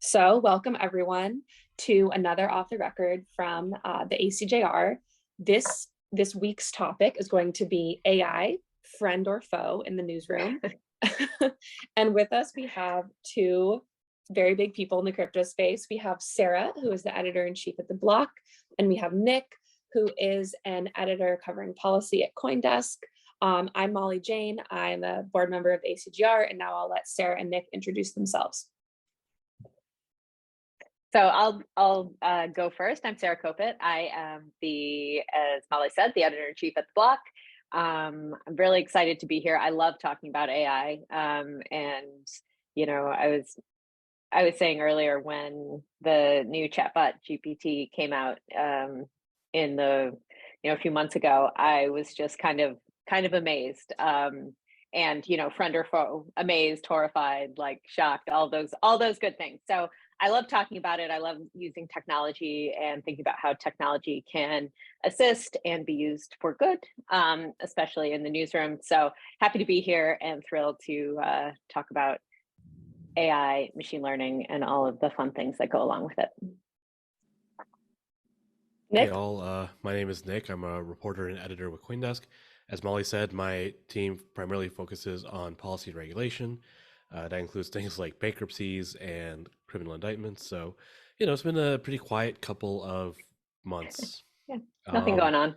So, welcome everyone to another off the record from the ACJR. This week's topic is going to be AI, friend or foe in the newsroom. And with us, we have two very big people in the crypto space. We have Sarah, who is the editor in chief at The Block, and we have Nick, who is an editor covering policy at CoinDesk. I'm Molly Jane. I'm a board member of ACGR, and now I'll let Sarah and Nick introduce themselves. So I'll go first. I'm Sarah Kopit. I am as Molly said, the editor-in-chief at The Block. I'm really excited to be here. I love talking about AI. And I was saying earlier when the new chatbot GPT came out in the a few months ago, I was just kind of amazed. And friend or foe, amazed, horrified, like shocked, all those good things. So I love talking about it. I love using technology and thinking about how technology can assist and be used for good, especially in the newsroom. So happy to be here and thrilled to talk about AI, machine learning, and all of the fun things that go along with it. Nick? Hey all, my name is Nick. I'm a reporter and editor with CoinDesk. As Molly said, my team primarily focuses on policy and regulation. That includes things like bankruptcies and criminal indictments. So, it's been a pretty quiet couple of months. Yeah, nothing going on.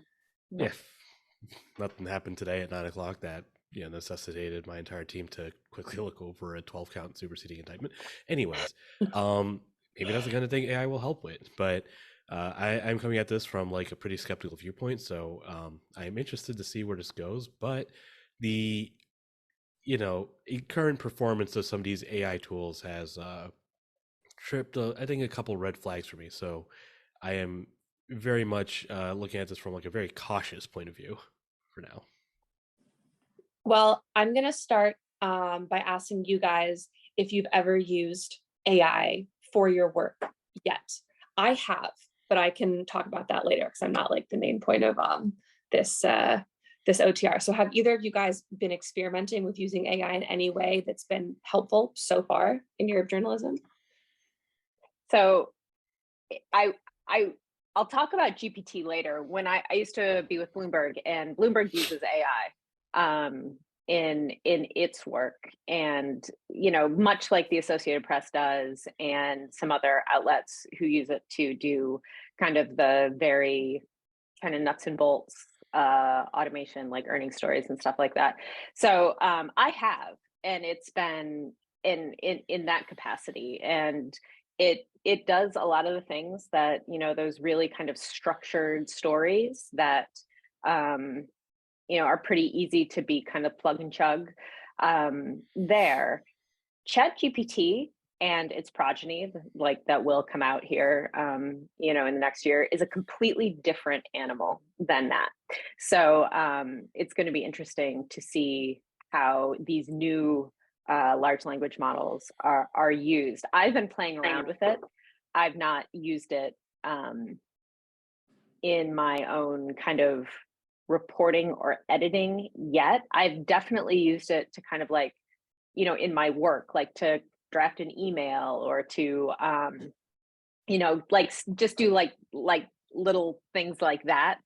Yeah, nothing happened today at 9 o'clock that necessitated my entire team to quickly look over a 12-count superseding indictment. Anyways, maybe that's the kind of thing AI will help with, but I'm coming at this from like a pretty skeptical viewpoint, so I'm interested to see where this goes. But the current performance of some of these AI tools has tripped, I think, a couple red flags for me. So I am very much looking at this from like a very cautious point of view for now. Well, I'm going to start by asking you guys if you've ever used AI for your work yet. I have, but I can talk about that later because I'm not like the main point of this OTR. So have either of you guys been experimenting with using AI in any way that's been helpful so far in your journalism? So I'll talk about GPT later. When I used to be with Bloomberg, and Bloomberg uses AI in its work, and much like the Associated Press does, and some other outlets who use it to do kind of the very kind of nuts and bolts automation, like earning stories and stuff like that. So I have, and it's been in that capacity, and it does a lot of the things that those really kind of structured stories that are pretty easy to be kind of plug and chug there. ChatGPT and its progeny, like that will come out here, in the next year, is a completely different animal than that. So it's going to be interesting to see how these new large language models are used. I've been playing around with it. I've not used it in my own kind of reporting or editing yet. I've definitely used it to kind of like, in my work, like to draft an email or to, like just do like little things like that.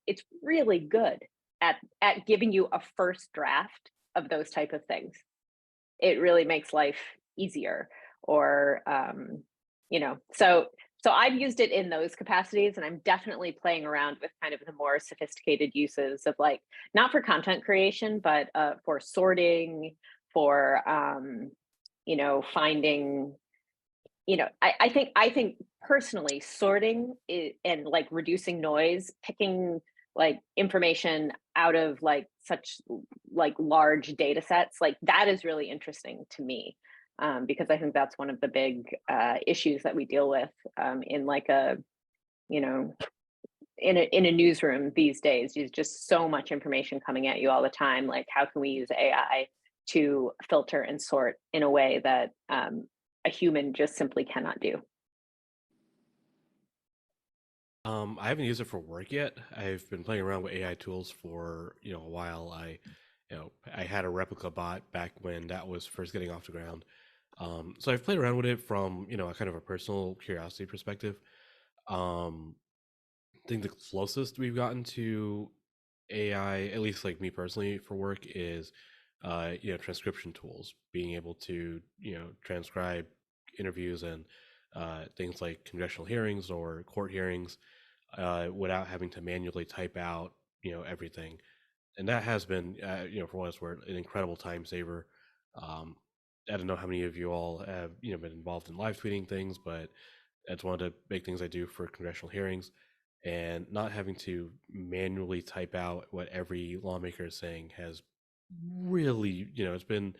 It's really good at giving you a first draft of those type of things. It really makes life easier, or so I've used it in those capacities, and I'm definitely playing around with kind of the more sophisticated uses of, like, not for content creation, but for sorting, for finding, I think personally sorting and like reducing noise, picking like information out of like such like large data sets, like that is really interesting to me. Because I think that's one of the big issues that we deal with in like a, in a newsroom these days. There's just so much information coming at you all the time. Like, how can we use AI to filter and sort in a way that a human just simply cannot do? I haven't used it for work yet. I've been playing around with AI tools for a while. I had a replica bot back when that was first getting off the ground. So I've played around with it from, a kind of a personal curiosity perspective. Um, I think the closest we've gotten to AI, at least like me personally for work, is transcription tools, being able to transcribe interviews and things like congressional hearings or court hearings without having to manually type out everything. And that has been for what it's worth, an incredible time saver. um, I don't know how many of you all have been involved in live tweeting things, but that's one of the big things I do for congressional hearings, and not having to manually type out what every lawmaker is saying has really, it's been,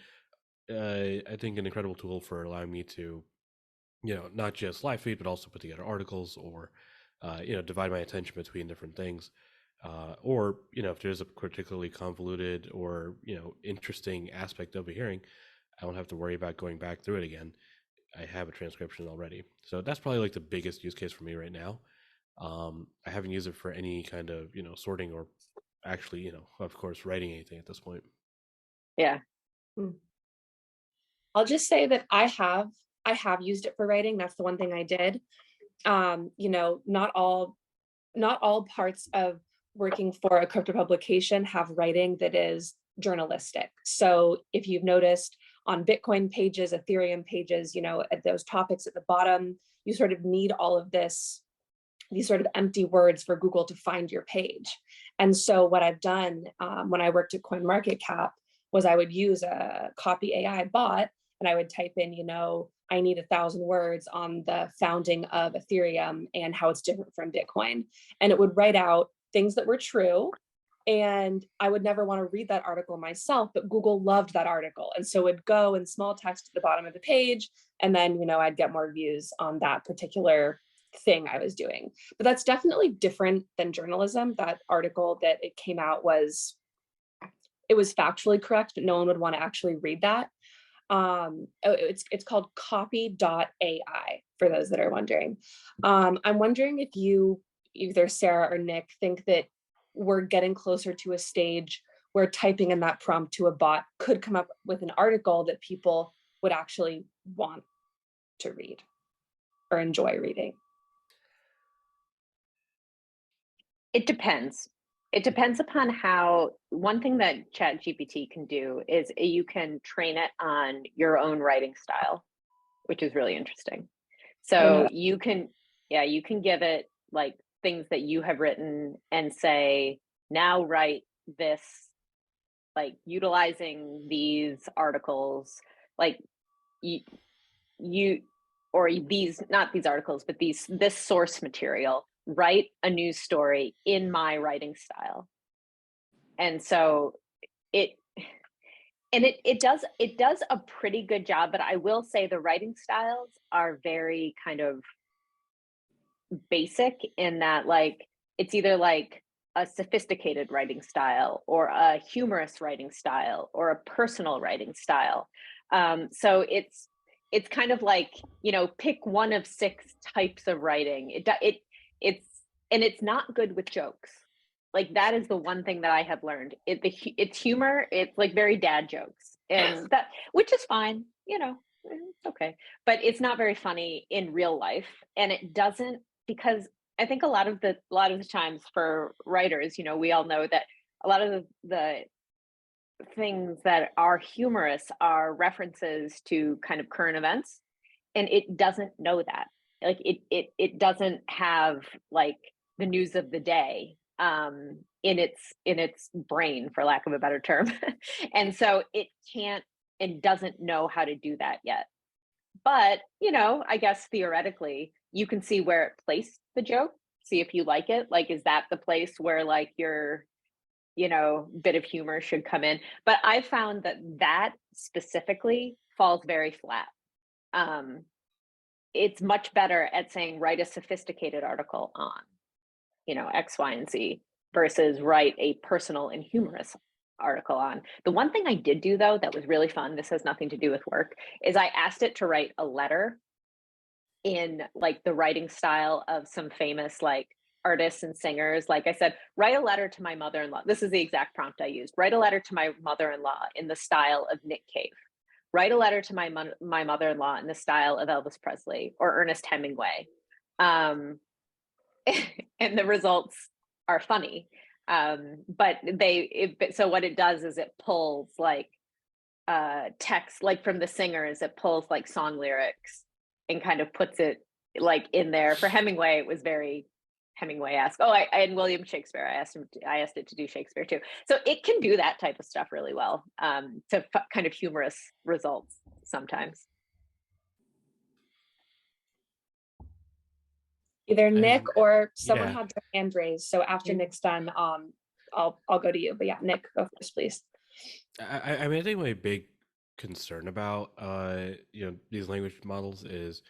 I think, an incredible tool for allowing me to, not just live feed, but also put together articles or, divide my attention between different things. Or, if there's a particularly convoluted or, interesting aspect of a hearing, I don't have to worry about going back through it again. I have a transcription already. So that's probably like the biggest use case for me right now. I haven't used it for any kind of, sorting or actually, of course, writing anything at this point. Yeah. I'll just say that I have used it for writing. That's the one thing I did. Not all parts of working for a crypto publication have writing that is journalistic. So if you've noticed on Bitcoin pages, Ethereum pages, at those topics at the bottom, you sort of need all of these sort of empty words for Google to find your page. And so what I've done when I worked at CoinMarketCap was I would use a copy AI bot, and I would type in, I need 1,000 words on the founding of Ethereum and how it's different from Bitcoin. And it would write out things that were true. And I would never want to read that article myself, but Google loved that article. And so it would go in small text at the bottom of the page. And then, I'd get more views on that particular thing I was doing. But that's definitely different than journalism. That article that it came out it was factually correct, but no one would want to actually read that. It's called copy.ai for those that are wondering. I'm wondering if you, either Sarah or Nick, think that we're getting closer to a stage where typing in that prompt to a bot could come up with an article that people would actually want to read or enjoy reading. It depends. It depends upon how. One thing that ChatGPT can do is you can train it on your own writing style, which is really interesting. So you can give it like things that you have written and say, now write this, like utilizing these articles, like you or these, not these articles, but this source material, write a news story in my writing style. And so it does a pretty good job, but I will say the writing styles are very kind of basic in that, like, it's either like a sophisticated writing style or a humorous writing style or a personal writing style. So it's kind of like, pick one of 6 types of writing. It's not good with jokes. Like, that is the one thing that I have learned. It's humor. It's like very dad jokes, and that, which is fine, it's okay. But it's not very funny in real life, and it doesn't, because I think a lot of the times for writers, we all know that a lot of the things that are humorous are references to kind of current events, and it doesn't know that. Like, it doesn't have like the news of the day in its brain, for lack of a better term. And so it can't and doesn't know how to do that yet. But, I guess theoretically, you can see where it placed the joke, see if you like it. Like, is that the place where like your, bit of humor should come in? But I found that specifically falls very flat. It's much better at saying, write a sophisticated article on, X, Y, and Z, versus write a personal and humorous article on. The one thing I did do, though, that was really fun, this has nothing to do with work, is I asked it to write a letter in like the writing style of some famous like artists and singers. Like I said, write a letter to my mother-in-law. This is the exact prompt I used. Write a letter to my mother-in-law in the style of Nick Cave. write a letter to my mother-in-law in the style of Elvis Presley or Ernest Hemingway. And the results are funny. But so what it does is it pulls like text, like from the singers, it pulls like song lyrics and kind of puts it like in there. For Hemingway, it was very Hemingway-esque. Oh, and William Shakespeare, I asked it to do Shakespeare too. So it can do that type of stuff really well, to kind of humorous results sometimes. Either Nick or someone yeah. had their hand raised. So after Nick's done, I'll go to you. But yeah, Nick, go first, please. I mean, I think my big concern about these language models is,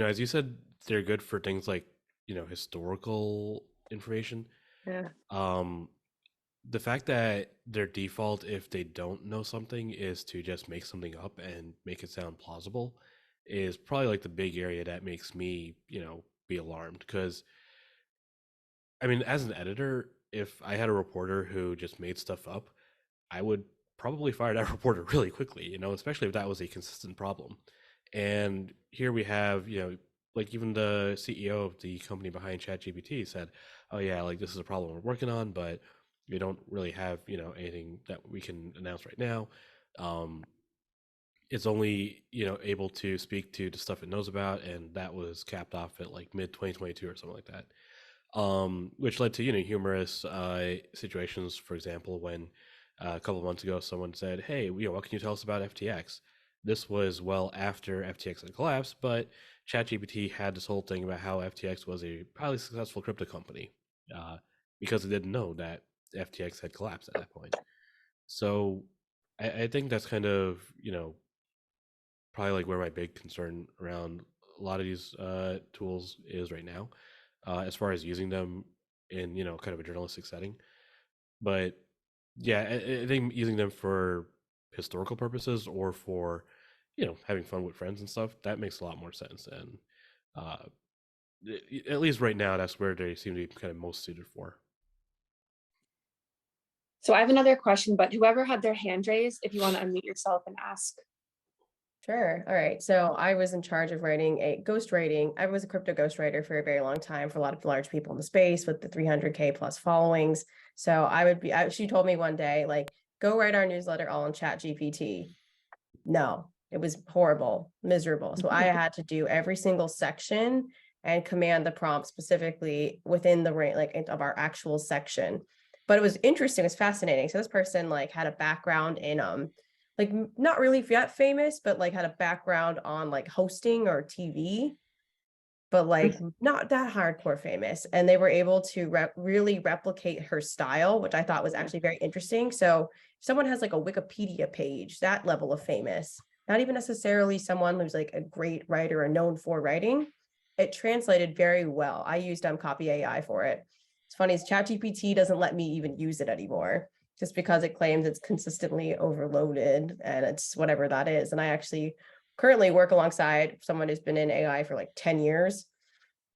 as you said, they're good for things like historical information. Yeah. The fact that their default, if they don't know something, is to just make something up and make it sound plausible, is probably like the big area that makes me be alarmed. Because I mean, as an editor, if I had a reporter who just made stuff up, I would probably fire that reporter really quickly, especially if that was a consistent problem. And here we have, like even the CEO of the company behind ChatGPT said, "Oh yeah, like this is a problem we're working on, but we don't really have, anything that we can announce right now. It's only, able to speak to the stuff it knows about, and that was capped off at like mid 2022 or something like that." Which led to humorous situations. For example, when a couple of months ago someone said, "Hey, what can you tell us about FTX?" This was well after FTX had collapsed, but ChatGPT had this whole thing about how FTX was a highly successful crypto company, because it didn't know that FTX had collapsed at that point. So I think that's kind of probably like where my big concern around a lot of these tools is right now, as far as using them in kind of a journalistic setting. But yeah, I think using them for historical purposes or for having fun with friends and stuff, that makes a lot more sense. And at least right now, that's where they seem to be kind of most suited for. So I have another question, but whoever had their hand raised, if you want to unmute yourself and ask. Sure. All right. So I was in charge of writing a ghostwriting. I was a crypto ghostwriter for a very long time for a lot of large people in the space with the 300K plus followings. So she told me one day, like, go write our newsletter all in ChatGPT. No, it was horrible, miserable. So I had to do every single section and command the prompt specifically within the range, like of our actual section. But it was interesting. It was fascinating. So this person like had a background in like not really that famous, but like had a background on like hosting or TV, but like not that hardcore famous. And they were able to really replicate her style, which I thought was actually very interesting. So if someone has like a Wikipedia page, that level of famous, not even necessarily someone who's like a great writer or known for writing, it translated very well. I used Copy AI for it. It's funny, is ChatGPT doesn't let me even use it anymore, just because it claims it's consistently overloaded and it's whatever that is. And I actually currently work alongside someone who's been in AI for like 10 years.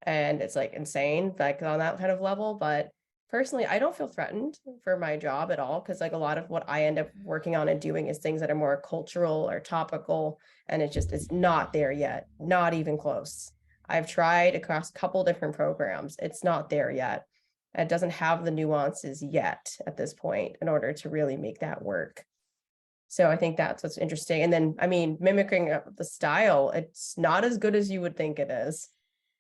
And it's like insane, like on that kind of level. But personally, I don't feel threatened for my job at all, because like a lot of what I end up working on and doing is things that are more cultural or topical. And it's not there yet, not even close. I've tried across a couple different programs. It's not there yet. It doesn't have the nuances yet at this point in order to really make that work. So I think that's what's interesting. And then, I mean, mimicking the style, it's not as good as you would think it is,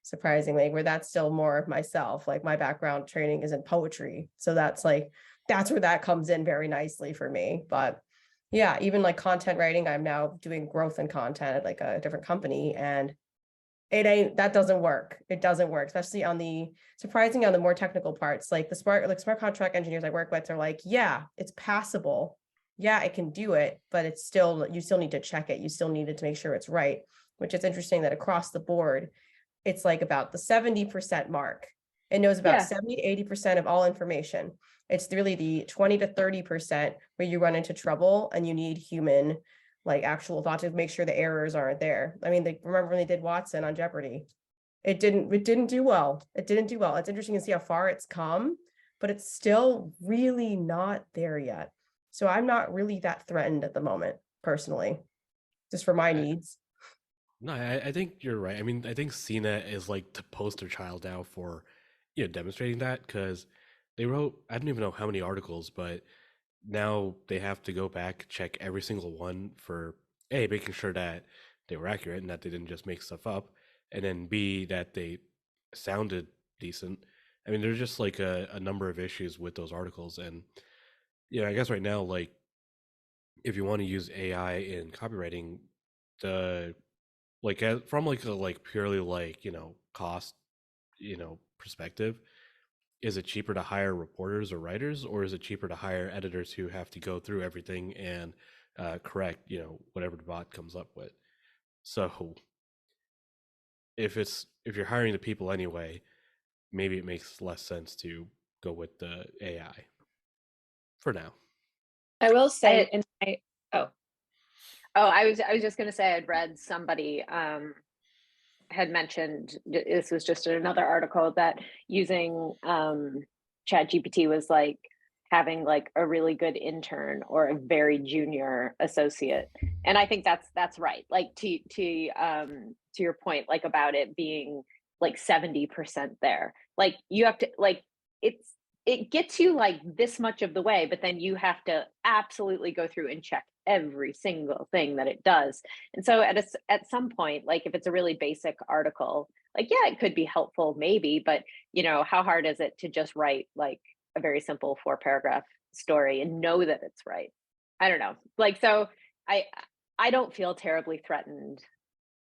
surprisingly, where that's still more of myself. Like my background training is in poetry. So that's where that comes in very nicely for me. But yeah, even like content writing, I'm now doing growth and content at like a different company, and that doesn't work. It doesn't work, especially on the more technical parts. Like the smart contract engineers I work with are like, yeah, it's passable. Yeah, it can do it, but you still need to check it. You still need it to make sure it's right, which is interesting that across the board, it's like about the 70% mark. It knows about 70 to 80% of all information. It's really the 20 to 30% where you run into trouble and you need human, like actual thought to make sure the errors aren't there. I mean, remember when they did Watson on Jeopardy? It didn't do well. It didn't do well. It's interesting to see how far it's come, but it's still really not there yet. So I'm not really that threatened at the moment, personally. just for my needs. No, I think you're right. I mean, I think CNET is like the poster child now for, demonstrating that, because they wrote, I don't even know how many articles, but now they have to go back, check every single one for A, making sure that they were accurate and that they didn't just make stuff up, and then B, that they sounded decent. I mean, there's just like a number of issues with those articles. And, I guess right now, like, if you want to use AI in copywriting, the from like a like purely like cost perspective, is it cheaper to hire reporters or writers, or is it cheaper to hire editors who have to go through everything and correct whatever the bot comes up with? So if you're hiring the people anyway, maybe it makes less sense to go with the AI for now. I will say I was just going to say, I'd read somebody had mentioned, this was just another article, that using ChatGPT was like having like a really good intern or a very junior associate. And I think that's right. Like to your point, like about it being like 70% there. Like you have to, like, it gets you like this much of the way, but then you have to absolutely go through and check every single thing that it does. And so at some point, like if it's a really basic article, like, yeah, it could be helpful maybe, but how hard is it to just write like a very simple 4-paragraph story and know that it's right? I don't know. Like, so I don't feel terribly threatened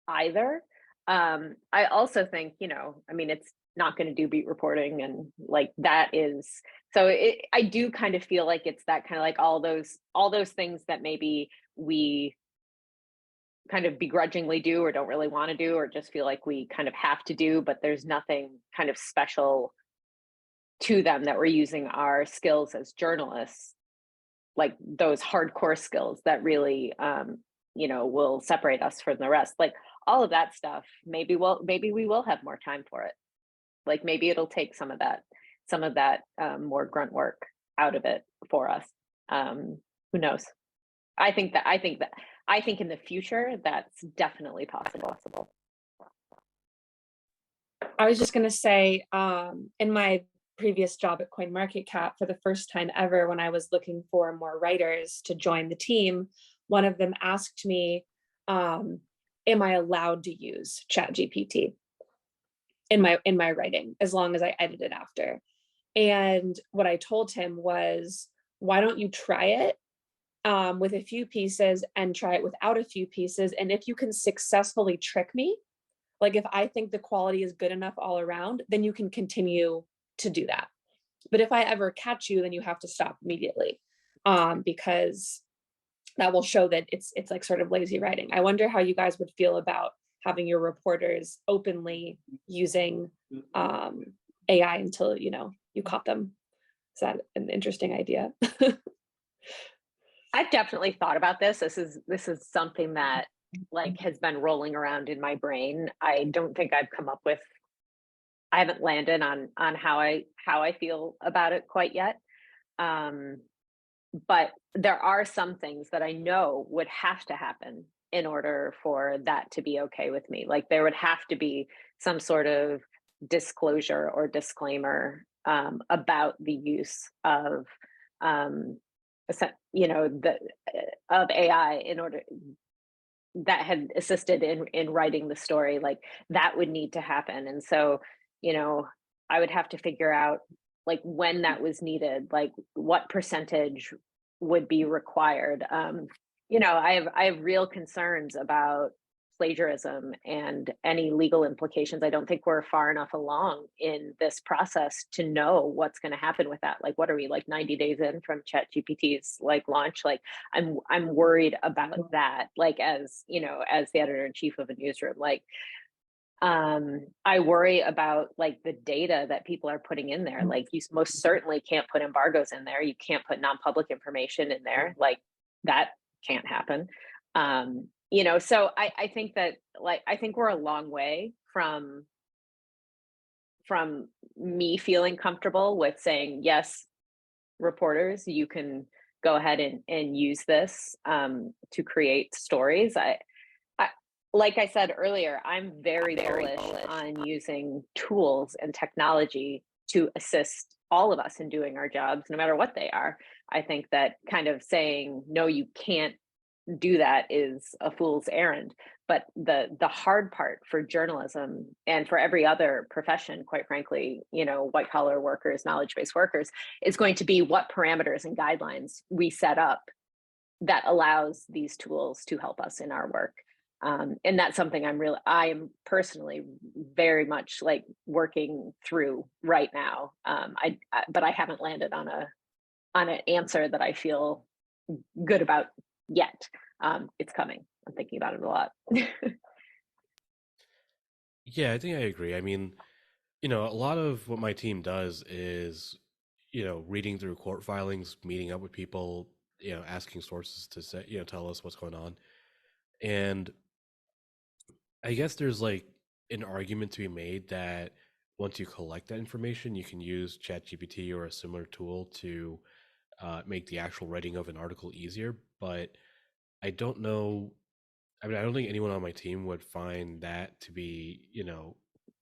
either. I also think, I mean, it's not going to do beat reporting, and like that is, so I do kind of feel like it's that kind of like all those things that maybe we kind of begrudgingly do or don't really want to do or just feel like we kind of have to do, but there's nothing kind of special to them, that we're using our skills as journalists, like those hardcore skills that really will separate us from the rest. Like all of that stuff, maybe we will have more time for it. Like maybe it'll take some of that more grunt work out of it for us. Who knows? I think in the future that's definitely possible. I was just going to say, in my previous job at CoinMarketCap, for the first time ever, when I was looking for more writers to join the team, one of them asked me, am I allowed to use ChatGPT in my writing, as long as I edit it after? And what I told him was, why don't you try it with a few pieces and try it without a few pieces? And if you can successfully trick me, like if I think the quality is good enough all around, then you can continue to do that. But if I ever catch you, then you have to stop immediately, because that will show that it's like sort of lazy writing. I wonder how you guys would feel about having your reporters openly using AI until you caught them. Is that an interesting idea? I've definitely thought about this. This is something that like has been rolling around in my brain. I don't think I haven't landed on how I feel about it quite yet. But there are some things that I know would have to happen in order for that to be okay with me. Like there would have to be some sort of disclosure or disclaimer about the use of of AI in order that had assisted in writing the story. Like that would need to happen. And so, I would have to figure out like when that was needed, like what percentage would be required. I have real concerns about plagiarism and any legal implications. I don't think we're far enough along in this process to know what's going to happen with that. Like, what are we, like 90 days in from ChatGPT's like launch? Like, I'm worried about that. Like, as as the editor-in-chief of a newsroom, like, I worry about like the data that people are putting in there. Like you most certainly can't put embargoes in there. You can't put non-public information in there. Like that can't happen. So I think that I think we're a long way from me feeling comfortable with saying, yes, reporters, you can go ahead and use this to create stories. I, like I said earlier, I'm very bullish on using tools and technology to assist all of us in doing our jobs, no matter what they are. I think that kind of saying, no, you can't do that is a fool's errand. But the hard part for journalism and for every other profession, quite frankly, you know, white collar workers, knowledge-based workers, is going to be what parameters and guidelines we set up that allows these tools to help us in our work. And that's something I am personally very much like working through right now. But I haven't landed on an answer that I feel good about yet. It's coming. I'm thinking about it a lot. Yeah, I think I agree. I mean, you know, a lot of what my team does is, you know, reading through court filings, meeting up with people, you know, asking sources to say, you know, tell us what's going on. And I guess there's like an argument to be made that once you collect that information, you can use ChatGPT or a similar tool to make the actual writing of an article easier. But I don't know. I mean, I don't think anyone on my team would find that to be, you know,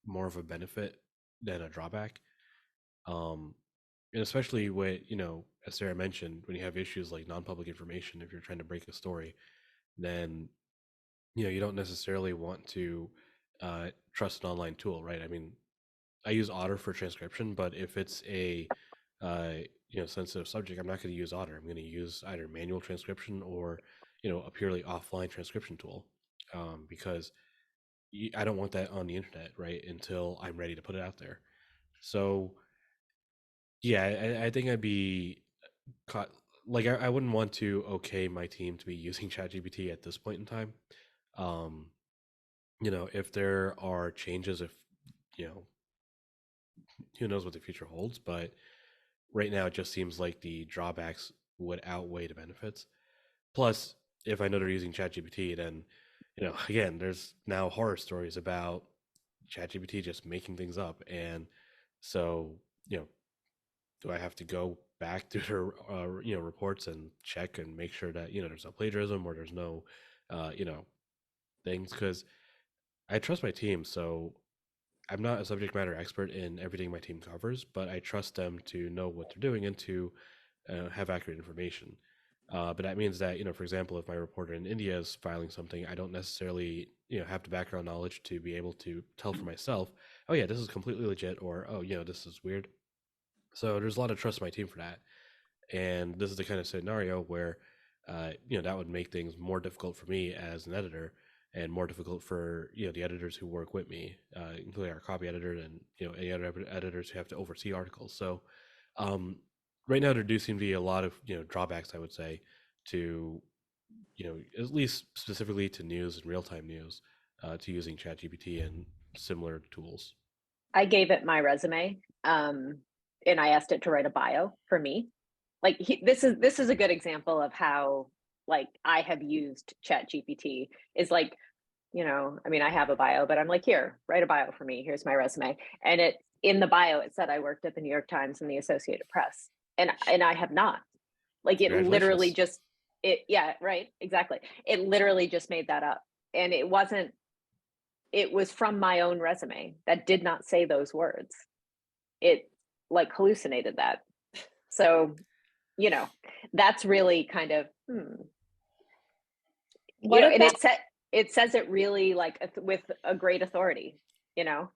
more of a benefit than a drawback. Um, and especially with, you know, as Sarah mentioned, when you have issues like non-public information, if you're trying to break a story, then, you know, you don't necessarily want to trust an online tool, right? I mean, I use Otter for transcription, but if it's a you know, sensitive subject, I'm not going to use Otter. I'm going to use either manual transcription or, you know, a purely offline transcription tool, because I don't want that on the internet, right? Until I'm ready to put it out there. So yeah, I think I'd be caught. Like I wouldn't want to okay my team to be using ChatGPT at this point in time. Um, you know, if there are changes, if you know, who knows what the future holds, but right now it just seems like the drawbacks would outweigh the benefits. Plus, if I know they're using ChatGPT, then, you know, again, there's now horror stories about ChatGPT just making things up, and so, you know, do I have to go back to their you know, reports and check and make sure that, you know, there's no plagiarism or there's no you know, things, because I trust my team, so I'm not a subject matter expert in everything my team covers, but I trust them to know what they're doing and to have accurate information. But that means that, you know, for example, if my reporter in India is filing something, I don't necessarily, you know, have the background knowledge to be able to tell for myself, oh yeah, this is completely legit, or oh, you know, this is weird. So there's a lot of trust in my team for that. And this is the kind of scenario where, you know, that would make things more difficult for me as an editor and more difficult for, you know, the editors who work with me, including our copy editor and, you know, any other editors who have to oversee articles. So um, right now there do seem to be a lot of, you know, drawbacks, I would say, to, you know, at least specifically to news and real-time news, to using ChatGPT and similar tools. I gave it my resume, and I asked it to write a bio for me. Like this is a good example of how like I have used ChatGPT. Is like, you know, I mean, I have a bio, but I'm like, here, write a bio for me. Here's my resume, and it in the bio it said I worked at the New York Times and the Associated Press, and I have not. Like it literally just yeah, right, exactly. It literally just made that up, and it wasn't. It was from my own resume that did not say those words. It like hallucinated that. So, you know, that's really kind of, you know, and it says it really like with a great authority, you know.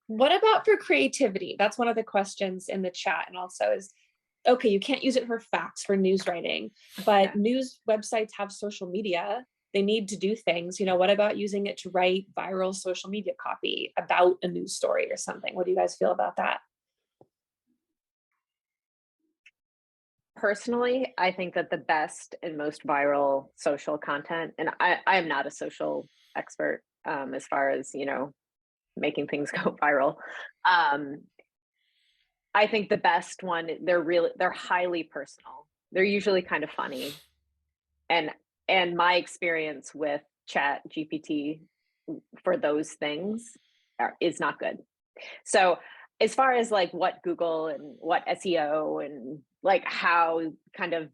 What about for creativity? That's one of the questions in the chat, and also is, okay, you can't use it for facts for news writing, but news websites have social media. They need to do things. You know, what about using it to write viral social media copy about a news story or something? What do you guys feel about that? Personally, I think that the best and most viral social content, and I am not a social expert as far as, you know, making things go viral. I think the best one, they're highly personal. They're usually kind of funny. And my experience with Chat GPT for those things is not good. So as far as like what Google and what SEO and like how kind of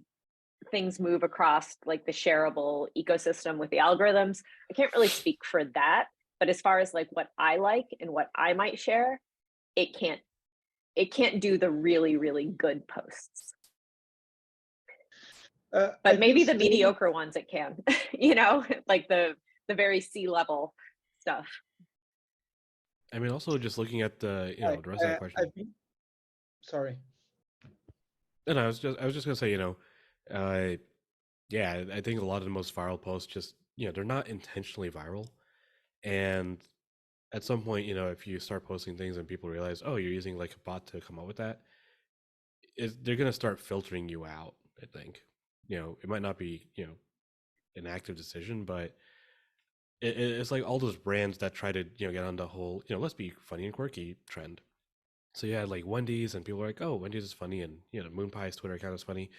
things move across like the shareable ecosystem with the algorithms, I can't really speak for that. But as far as like what I like and what I might share, it can't do the really, really good posts. But maybe the mediocre ones it can, you know, like the very C-level stuff. I mean, also just looking at the, you know, the rest of that question. Sorry. And I was just gonna say, you know, yeah, I think a lot of the most viral posts just, you know, they're not intentionally viral. And at some point, you know, if you start posting things and people realize, oh, you're using like a bot to come up with that, they're gonna start filtering you out, I think. You know, it might not be, you know, an active decision, but it's like all those brands that try to, you know, get on the whole, you know, let's be funny and quirky trend. So yeah, like Wendy's, and people are like, oh, Wendy's is funny, and you know, Moon Pie's Twitter account is funny.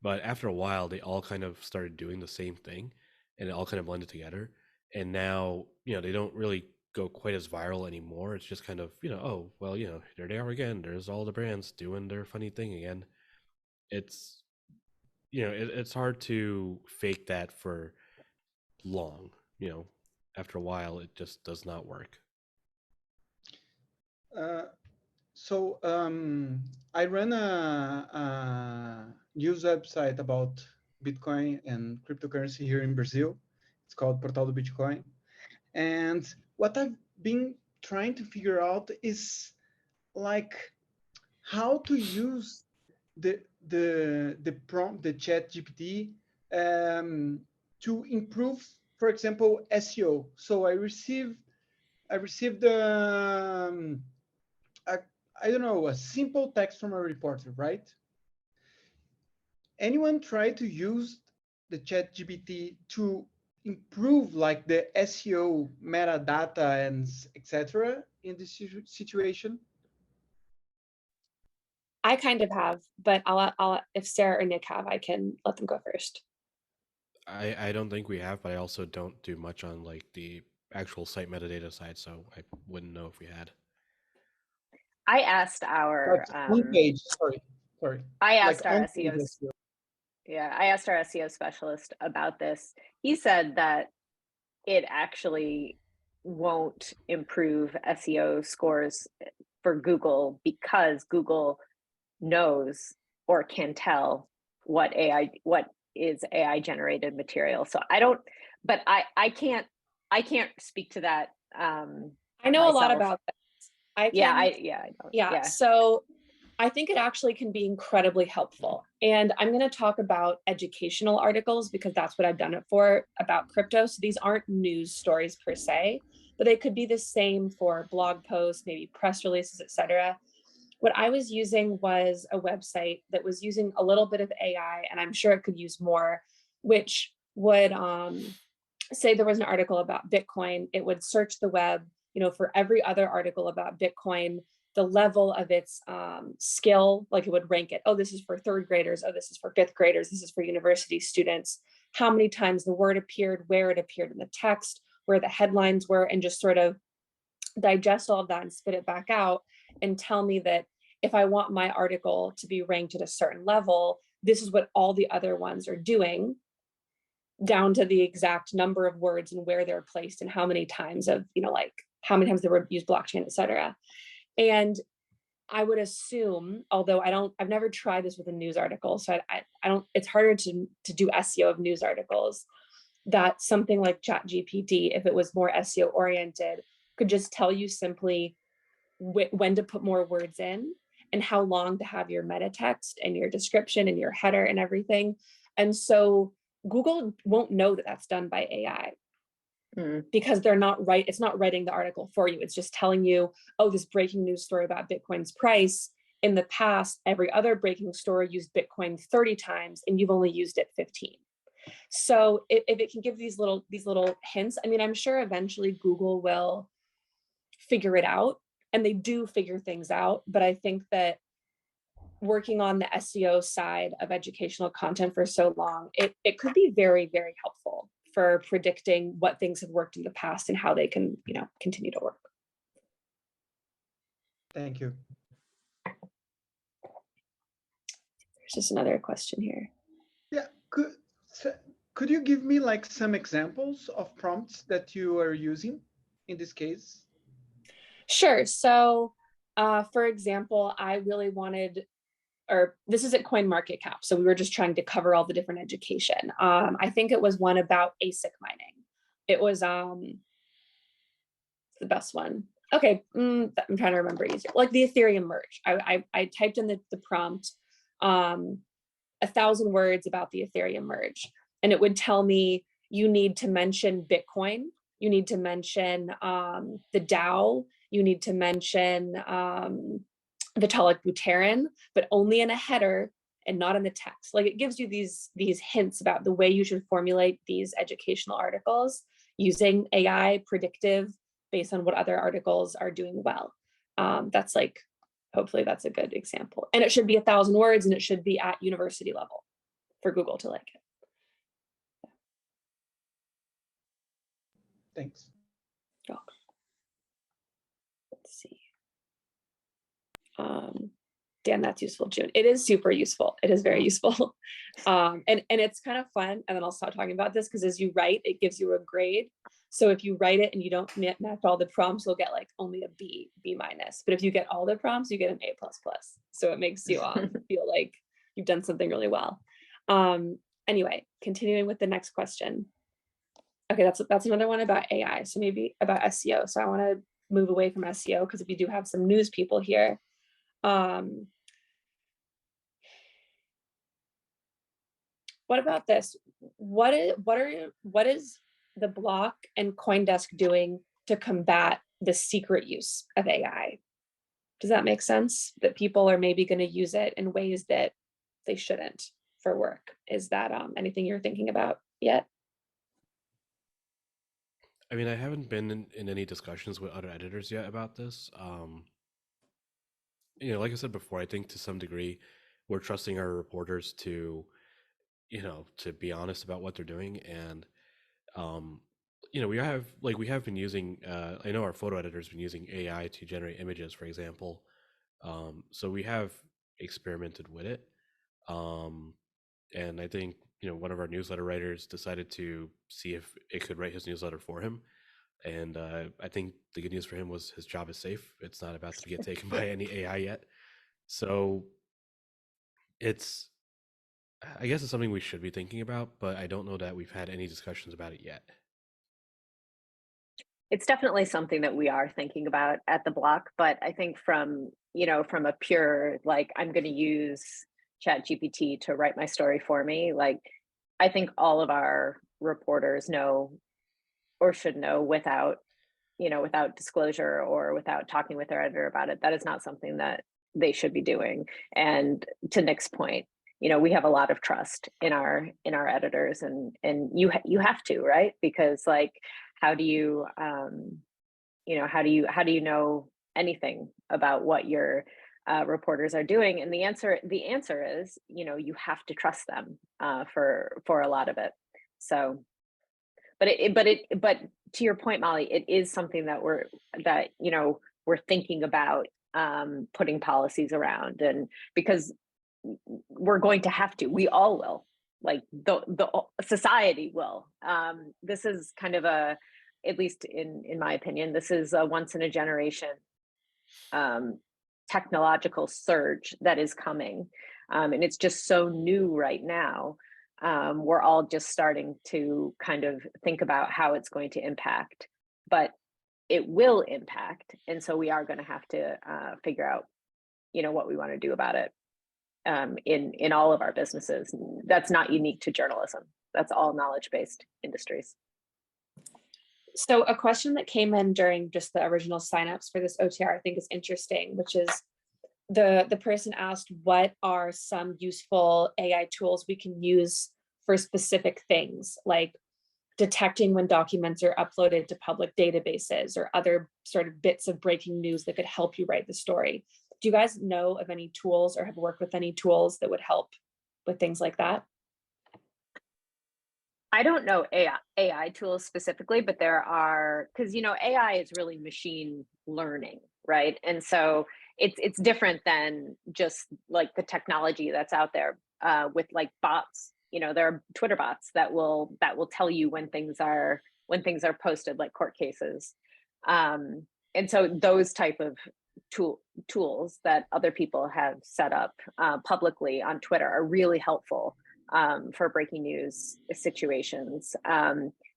But after a while, they all kind of started doing the same thing, and it all kind of blended together. And now, you know, they don't really go quite as viral anymore. It's just kind of, you know, oh, well, you know, there they are again. There's all the brands doing their funny thing again. It's, you know, it's hard to fake that for long. You know, after a while, it just does not work. So I run a news website about Bitcoin and cryptocurrency here in Brazil. It's called Portal do Bitcoin. And what I've been trying to figure out is like how to use the prompt, the chat GPT, to improve, for example, SEO. So I received I don't know, a simple text from a reporter, right? Anyone try to use the chat GPT to improve like the SEO metadata and etc. in this situation? I kind of have, but I'll if Sarah or Nick have, I can let them go first. I don't think we have, but I also don't do much on like the actual site metadata side, so I wouldn't know if we had. I asked our homepage. Sorry. I asked like our SEO. Yeah, I asked our SEO specialist about this. He said that it actually won't improve SEO scores for Google because Google knows or can tell what is AI generated material. So I don't, but I can't speak to that. I know myself. A lot about this. I don't. So I think it actually can be incredibly helpful. And I'm going to talk about educational articles because that's what I've done it for about crypto. So these aren't news stories per se, but they could be the same for blog posts, maybe press releases, etc. What I was using was a website that was using a little bit of AI, and I'm sure it could use more, which would say there was an article about Bitcoin. It would search the web, you know, for every other article about Bitcoin, the level of its skill, like it would rank it. Oh, this is for third graders. Oh, this is for fifth graders. This is for university students. How many times the word appeared, where it appeared in the text, where the headlines were, and just sort of digest all of that and spit it back out and tell me that if I want my article to be ranked at a certain level, this is what all the other ones are doing, down to the exact number of words and where they're placed and how many times of, you know, like how many times they were used blockchain, et cetera. And I would assume, although I've never tried this with a news article, so I don't, it's harder to do SEO of news articles, that something like ChatGPT, if it was more SEO oriented, could just tell you simply when to put more words in and how long to have your meta text and your description and your header and everything. And so Google won't know that that's done by AI. Because they're not right. It's not writing the article for you. It's just telling you, oh, this breaking news story about Bitcoin's price. In the past, every other breaking story used Bitcoin 30 times and you've only used it 15. So if it can give these little hints, I mean, I'm sure eventually Google will figure it out, and they do figure things out. But I think that working on the SEO side of educational content for so long, it could be very, very helpful for predicting what things have worked in the past and how they can, you know, continue to work. Thank you. There's just another question here. Yeah, could you give me like some examples of prompts that you are using in this case? Sure. So, for example, I really wanted, or this is at CoinMarketCap, so we were just trying to cover all the different education. I think it was one about ASIC mining. It was the best one. Okay, I'm trying to remember easier. Like the Ethereum merge. I typed in the prompt, 1,000 words about the Ethereum merge, and it would tell me you need to mention Bitcoin, you need to mention the DAO, you need to mention Vitalik Buterin, but only in a header and not in the text. Like it gives you these hints about the way you should formulate these educational articles using AI predictive based on what other articles are doing well. That's like, hopefully that's a good example. And it should be 1,000 words and it should be at university level for Google to like it. Thanks. Oh. Let's see. Dan, that's useful, June. It is super useful. It is very useful. And it's kind of fun. And then I'll stop talking about this because as you write, it gives you a grade. So if you write it and you don't match all the prompts, you'll get like only a B minus. But if you get all the prompts, you get an A++. So it makes you feel like you've done something really well. Anyway, continuing with the next question. Okay, that's another one about AI. So maybe about SEO. So I want to move away from SEO because we do have some news people here. What about this? What is the block and CoinDesk doing to combat the secret use of AI? Does that make sense? That people are maybe going to use it in ways that they shouldn't for work. Is that anything you're thinking about yet? I mean, I haven't been in any discussions with other editors yet about this. Like I said before, I think to some degree we're trusting our reporters to be honest about what they're doing. And we have been using I know our photo editor's been using AI to generate images, for example. So we have experimented with it. And I think one of our newsletter writers decided to see if it could write his newsletter for him. And I think the good news for him was his job is safe. It's not about to get taken by any AI yet. So I guess it's something we should be thinking about, but I don't know that we've had any discussions about it yet. It's definitely something that we are thinking about at the block, but I think from a pure, like, I'm going to use ChatGPT to write my story for me, like, I think all of our reporters know or should know without disclosure or without talking with their editor about it. That is not something that they should be doing. And to Nick's point, we have a lot of trust in our editors, and you have to, right? Because like, how do you know anything about what your reporters are doing? And the answer is, you have to trust them for a lot of it. So, but to your point, Molly, it is something that we're thinking about putting policies around, and because we're going to have to, we all will, like the society will. This is kind of at least in my opinion, this is a once in a generation technological surge that is coming. And it's just so new right now. We're all just starting to kind of think about how it's going to impact, but it will impact. And so we are going to have to figure out, what we want to do about it in all of our businesses. That's not unique to journalism. That's all knowledge-based industries. So a question that came in during just the original signups for this OTR, I think is interesting, which is the person asked, what are some useful AI tools we can use for specific things, like detecting when documents are uploaded to public databases or other sort of bits of breaking news that could help you write the story. Do you guys know of any tools or have worked with any tools that would help with things like that? I don't know AI tools specifically, but there are, because AI is really machine learning, right? And so it's different than just like the technology that's out there with like bots. There are Twitter bots that will tell you when things are posted, like court cases. And so those type of tools that other people have set up publicly on Twitter are really helpful for breaking news situations.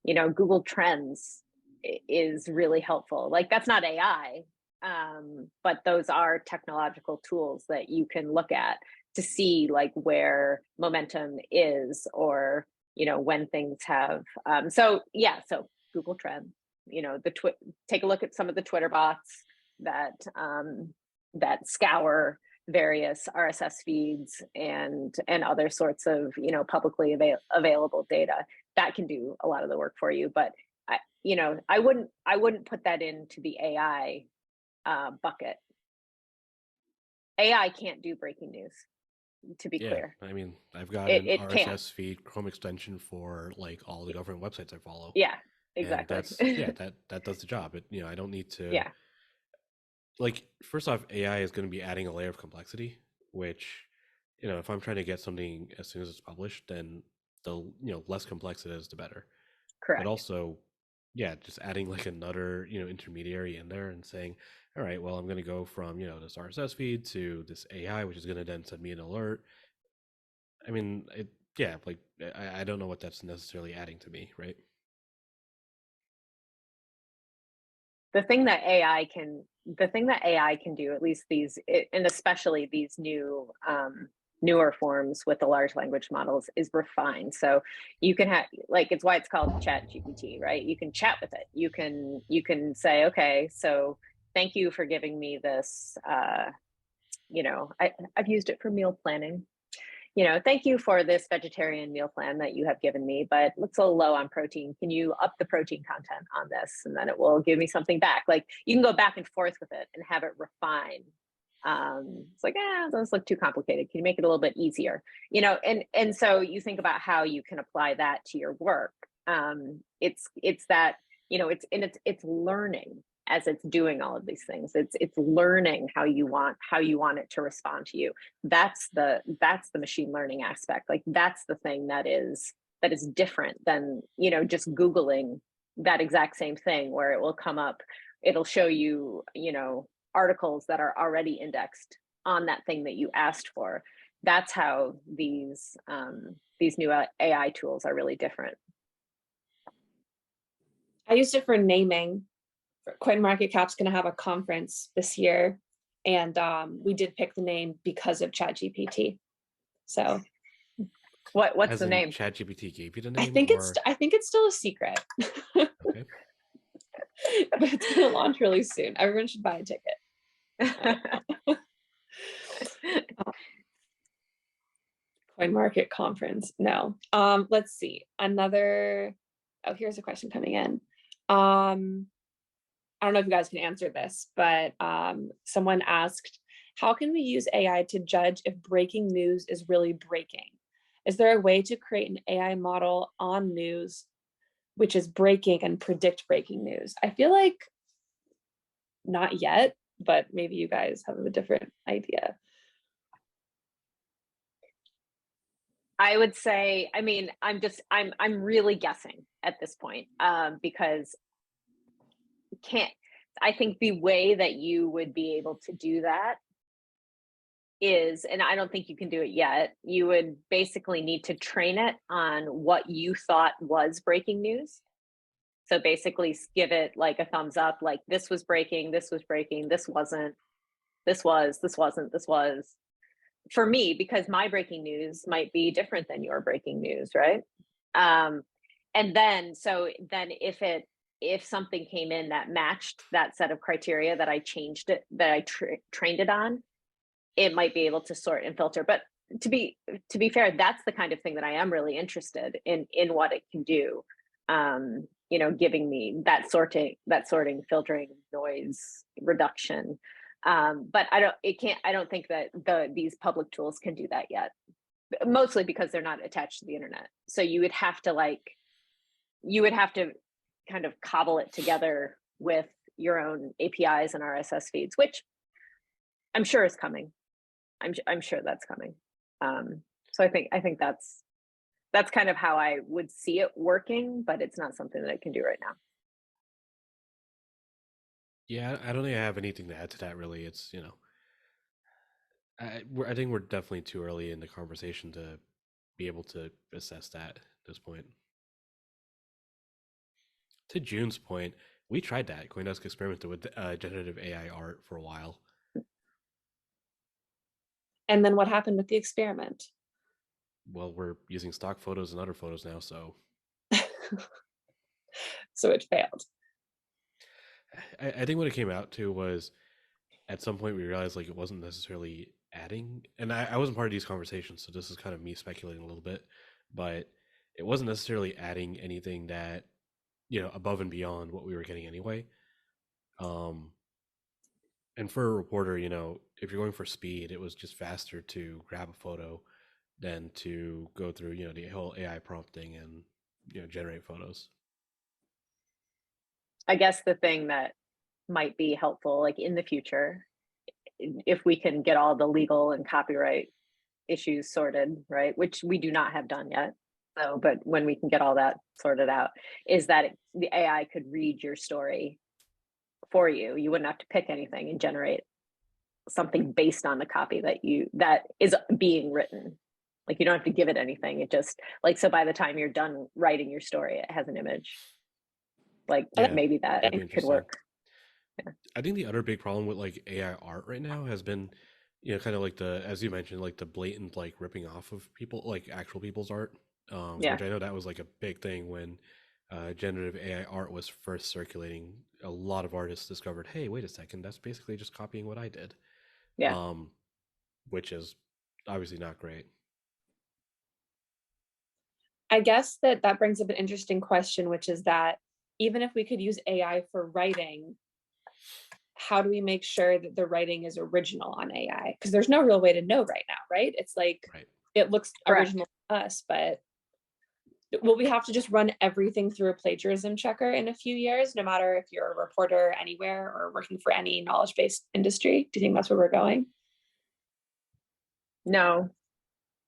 Google Trends is really helpful. Like, that's not AI, but those are technological tools that you can look at to see like where momentum is, or when things have. So Google Trends. Take a look at some of the Twitter bots that scour various RSS feeds and other sorts of publicly available data. That can do a lot of the work for you. But I wouldn't put that into the AI bucket. AI can't do breaking news, to be clear. I mean, I've got an RSS feed Chrome extension for like all the government websites I follow. Yeah, exactly. And that's that does the job. I don't need to. Yeah. Like, first off, AI is going to be adding a layer of complexity, which, if I'm trying to get something as soon as it's published, then the less complex it is, the better. Correct. But also, just adding like another intermediary in there and saying, all right, well, I'm going to go from this RSS feed to this AI, which is going to then send me an alert. I mean, I don't know what that's necessarily adding to me, right? The thing that AI can do, at least and especially these newer forms with the large language models, is refine. So you can have, like, it's why it's called Chat GPT, right? You can chat with it. You can say, okay, so thank you for giving me this. I've used it for meal planning. Thank you for this vegetarian meal plan that you have given me, but it looks a little low on protein. Can you up the protein content on this? And then it will give me something back. Like, you can go back and forth with it and have it refine. It's like, those look too complicated. Can you make it a little bit easier? And so you think about how you can apply that to your work. It's that, it's learning as it's doing all of these things. It's learning how you want it to respond to you. That's the machine learning aspect. Like, that's the thing that is different than just Googling that exact same thing, where it will come up, it'll show you articles that are already indexed on that thing that you asked for. That's how these new AI tools are really different. I used it for naming. CoinMarketCap's going to have a conference this year, and we did pick the name because of ChatGPT. So, what's the name? ChatGPT gave you the name. I think it's still a secret. Okay. But it's going to launch really soon. Everyone should buy a ticket. CoinMarket conference. No. Let's see. Here's a question coming in. I don't know if you guys can answer this, but someone asked, how can we use AI to judge if breaking news is really breaking? Is there a way to create an AI model on news which is breaking and predict breaking news? I feel like not yet, but maybe you guys have a different idea. I would say, I'm really guessing at this point, because I think the way that you would be able to do that is, and I don't think you can do it yet, you would basically need to train it on what you thought was breaking news. So basically give it like a thumbs up, like, this was breaking, this wasn't, this wasn't, this was. For me, because my breaking news might be different than your breaking news, right? And then if something came in that matched that set of criteria that I changed it, that I trained it on, it might be able to sort and filter. But to be fair, that's the kind of thing that I am really interested in what it can do. Giving me that sorting, filtering, noise reduction. But I don't think that these public tools can do that yet, mostly because they're not attached to the internet. So you would have to you would have to kind of cobble it together with your own APIs and RSS feeds, which I'm sure is coming. I'm sure that's coming. So I think that's kind of how I would see it working, but it's not something that I can do right now. Yeah, I don't think I have anything to add to that. Really, it's I think we're definitely too early in the conversation to be able to assess that at this point. To June's point, we tried that. CoinDesk experimented with generative AI art for a while. And then what happened with the experiment? Well, we're using stock photos and other photos now, so So it failed. I think what it came out to was at some point we realized like it wasn't necessarily adding, and I wasn't part of these conversations, so this is kind of me speculating a little bit, but it wasn't necessarily adding anything that above and beyond what we were getting anyway. And for a reporter, if you're going for speed, it was just faster to grab a photo than to go through the whole AI prompting and generate photos. I guess the thing that might be helpful, like in the future, if we can get all the legal and copyright issues sorted, right, which we do not have done yet. So, but when we can get all that sorted out, is that the AI could read your story for you. You wouldn't have to pick anything and generate something based on the copy that is being written. Like you don't have to give it anything. It just like, so by the time you're done writing your story, it has an image. Like maybe that could work. Yeah. I think the other big problem with like AI art right now has been, kind of like as you mentioned, like the blatant like ripping off of people, like actual people's art. Which I know that was like a big thing when generative AI art was first circulating. A lot of artists discovered, hey, wait a second, that's basically just copying what I did. Yeah. Which is obviously not great. I guess that brings up an interesting question, which is that even if we could use AI for writing, how do we make sure that the writing is original on AI? Because there's no real way to know right now, right? It's like it looks original to us, but will we have to just run everything through a plagiarism checker in a few years, no matter if you're a reporter anywhere or working for any knowledge-based industry? Do you think that's where we're going? No.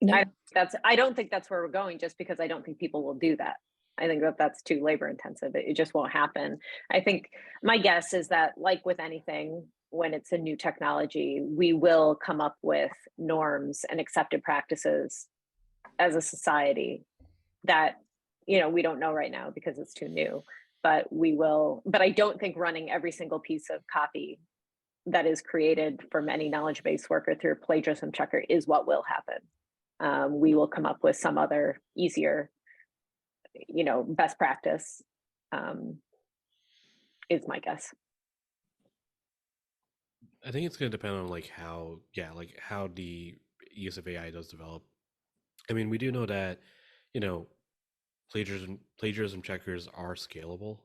I don't think that's where we're going, just because I don't think people will do that. I think that's too labor intensive. It just won't happen. I think my guess is that, like with anything, when it's a new technology, we will come up with norms and accepted practices as a society that, we don't know right now because it's too new, but we will. But I don't think running every single piece of copy that is created from any knowledge-based worker through a plagiarism checker is what will happen. We will come up with some other easier, best practice, is my guess. I think it's going to depend on how the use of AI does develop. I mean, we do know that, plagiarism checkers are scalable.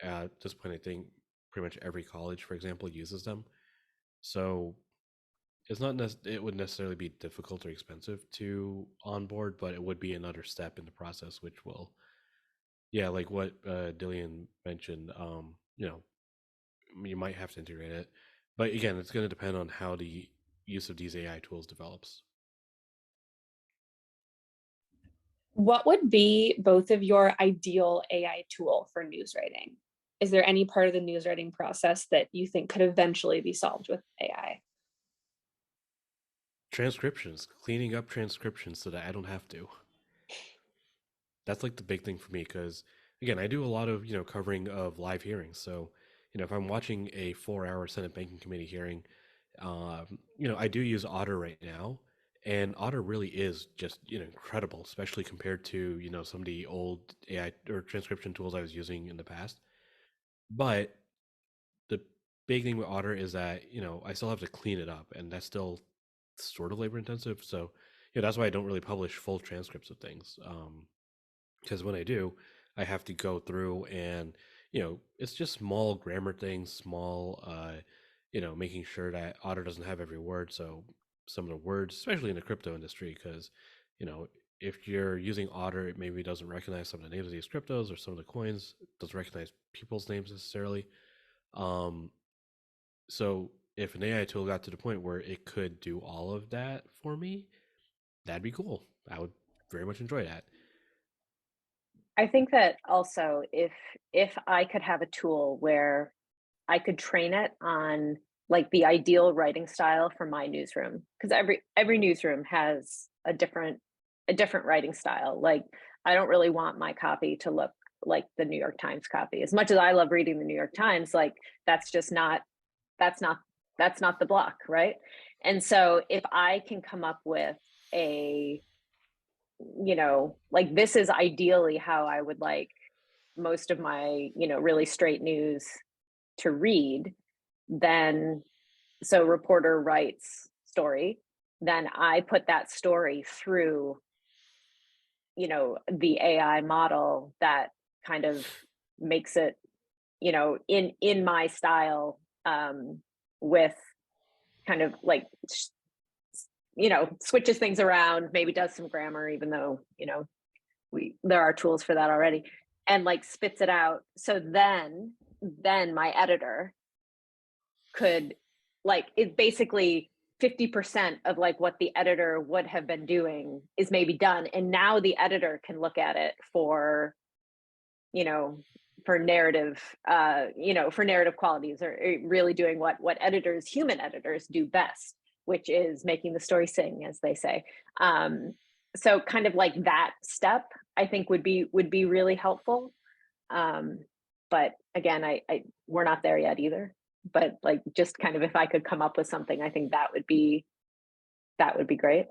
At this point, I think pretty much every college, for example, uses them. So it's not it would necessarily be difficult or expensive to onboard, but it would be another step in the process, which will, like what Dillian mentioned, you might have to integrate it. But again, it's going to depend on how the use of these AI tools develops. What would be both of your ideal AI tool for news writing? Is there any part of the news writing process that you think could eventually be solved with AI? Transcriptions, cleaning up transcriptions so that I don't have to. That's like the big thing for me, because again, I do a lot of covering of live hearings. So if I'm watching a 4-hour Senate Banking Committee hearing, I do use Otter right now, and Otter really is just incredible, especially compared to some of the old AI or transcription tools I was using in the past. But the big thing with Otter is that I still have to clean it up, and that's still sort of labor intensive. So that's why I don't really publish full transcripts of things, because when I do, I have to go through and it's just small grammar things, small making sure that Otter doesn't have every word. So some of the words, especially in the crypto industry, because if you're using Otter, it maybe doesn't recognize some of the names of these cryptos or some of the coins. It doesn't recognize people's names necessarily. So if an AI tool got to the point where it could do all of that for me, that'd be cool. I would very much enjoy that. I think that also if I could have a tool where I could train it on like the ideal writing style for my newsroom, because every newsroom has a different writing style. Like I don't really want my copy to look like the New York Times copy. As much as I love reading the New York Times, like that's not the block, right? And so if I can come up with a, like this is ideally how I would like most of my, really straight news to read, then so reporter writes story, then I put that story through, the AI model that kind of makes it, in my style, with kind of like, switches things around, maybe does some grammar, even though, there are tools for that already, and like spits it out. So then my editor could like, it basically 50% of like what the editor would have been doing is maybe done. And now the editor can look at it for, for narrative, for narrative qualities, or really doing what human editors do best, which is making the story sing, as they say. So kind of like that step, I think would be really helpful. But again, we're not there yet either. But like, just kind of if I could come up with something, I think that would be great.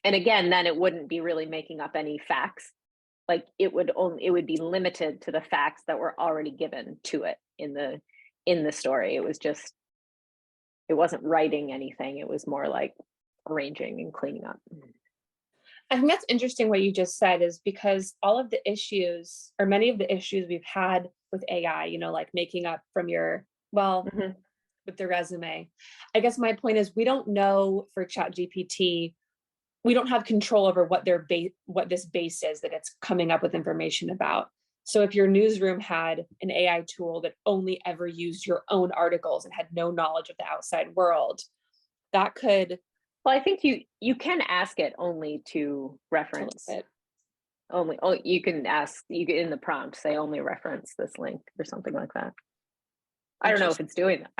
And again, then it wouldn't be really making up any facts. Like it would be limited to the facts that were already given to it in the story. It wasn't writing anything. It was more like arranging and cleaning up. I think that's interesting what you just said, is because all of the issues, or many of the issues we've had with AI, like making up from your, with the resume. I guess my point is, we don't know for ChatGPT, we don't have control over what this base is that it's coming up with information about. So if your newsroom had an AI tool that only ever used your own articles and had no knowledge of the outside world, that could. Well, I think you can ask it only to reference. You can in the prompt say only reference this link or something like that. I don't know if it's doing that.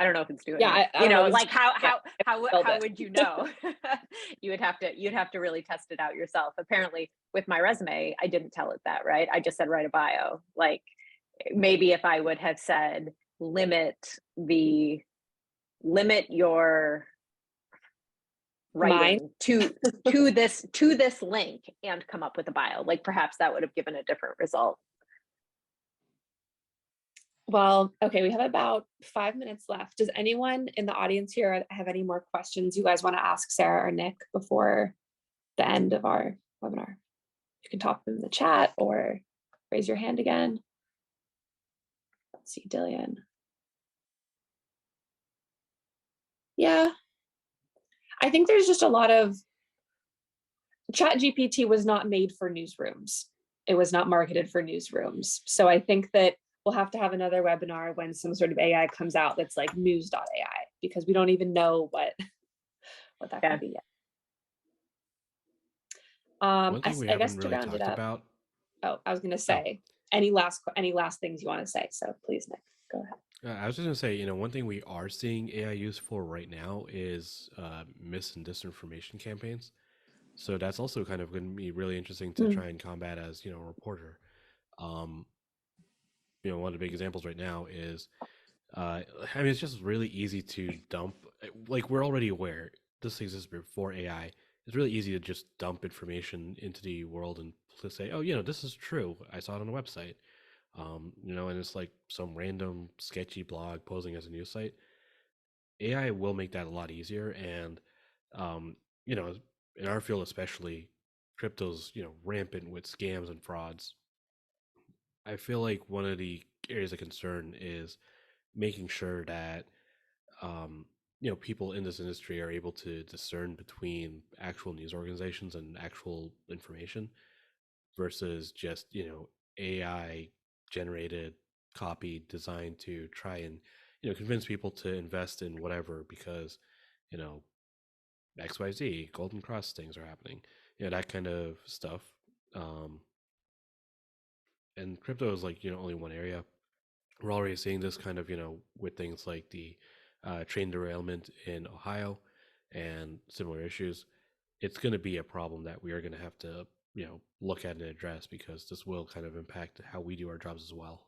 Yeah, like how would you know? You'd have to really test it out yourself. Apparently, with my resume, I didn't tell it that, right? I just said write a bio. Like maybe if I would have said limit your writing to this link and come up with a bio, like perhaps that would have given a different result. Well, okay, we have about 5 minutes left. Does anyone in the audience here have any more questions you guys want to ask Sarah or Nick before the end of our webinar? You can talk in the chat or raise your hand again. Let's see, Dillian. Yeah. I think there's just a lot of, ChatGPT was not made for newsrooms. It was not marketed for newsrooms. So I think that we'll have to have another webinar when some sort of AI comes out that's like news.ai, because we don't even know what that could be yet. One thing we haven't really talked up, about. Oh, I was going to say, any last things you want to say? So please, Nick, go ahead. I was just going to say, one thing we are seeing AI used for right now is mis and disinformation campaigns. So that's also kind of going to be really interesting to try and combat as, a reporter. One of the big examples right now is, it's just really easy to dump, like we're already aware this exists before AI. It's really easy to just dump information into the world and say, oh, this is true. I saw it on a website. And it's like some random sketchy blog posing as a news site. AI will make that a lot easier. And, in our field, especially, crypto's, rampant with scams and frauds. I feel like one of the areas of concern is making sure that, people in this industry are able to discern between actual news organizations and actual information versus just AI generated copy designed to try and convince people to invest in whatever because XYZ Golden Cross things are happening, that kind of stuff. And crypto is like only one area. We're already seeing this kind of with things like the train derailment in Ohio and similar issues. It's going to be a problem that we are going to have to look at and address because this will kind of impact how we do our jobs as well.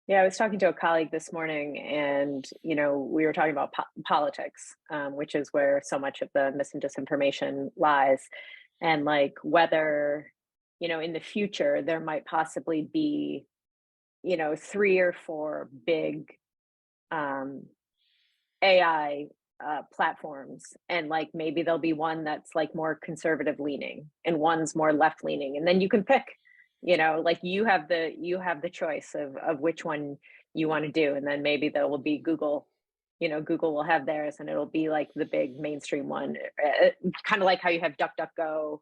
Yeah, I was talking to a colleague this morning, and we were talking about politics, which is where so much of the mis and disinformation lies, and like whether in the future there might possibly be 3 or 4 big AI platforms, and like maybe there'll be one that's like more conservative leaning and one's more left leaning, and then you can pick. Like you have the choice of which one you want to do, and then maybe there will be Google. Google will have theirs, and it'll be like the big mainstream one, kind of like how you have DuckDuckGo,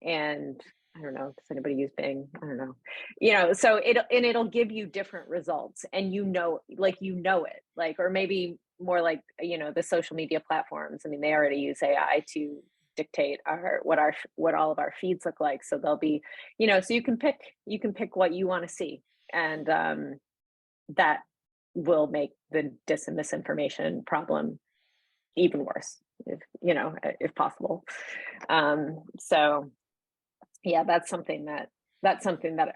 and I don't know, does anybody use Bing? I don't know. So it'll give you different results, and it, like, or maybe more like the social media platforms. I mean, they already use AI to dictate what all of our feeds look like. So they'll be, so you can pick what you want to see, and that will make the dis and misinformation problem even worse, if possible. So yeah, that's something that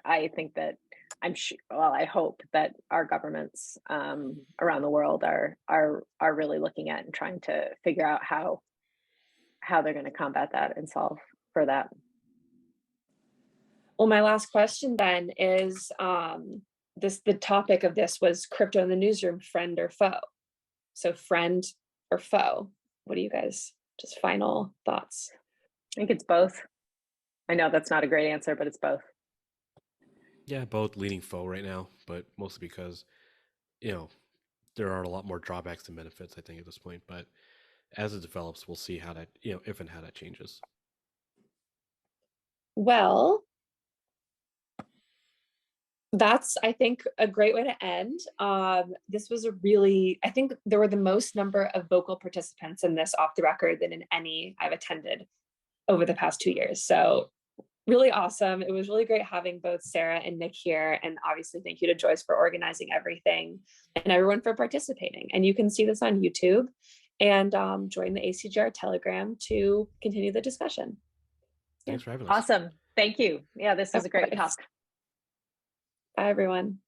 I think that I'm sure, well, I hope that our governments around the world are really looking at and trying to figure out how they're going to combat that and solve for that. Well, my last question then is the topic of this was crypto in the newsroom, friend or foe. So friend or foe? What do you guys, just final thoughts? I think it's both. I know that's not a great answer, but it's both. Yeah, both leaning foe right now, but mostly because, there are a lot more drawbacks than benefits, I think, at this point. But as it develops, we'll see how that, if and how that changes. Well, that's, I think, a great way to end. This was I think there were the most number of vocal participants in this off the record than in any I've attended over the past 2 years. So really awesome. It was really great having both Sarah and Nick here. And obviously thank you to Joyce for organizing everything and everyone for participating. And you can see this on YouTube and join the ACGR Telegram to continue the discussion. Thanks for having us. Awesome. Thank you. Yeah, this was a great talk. Bye, everyone.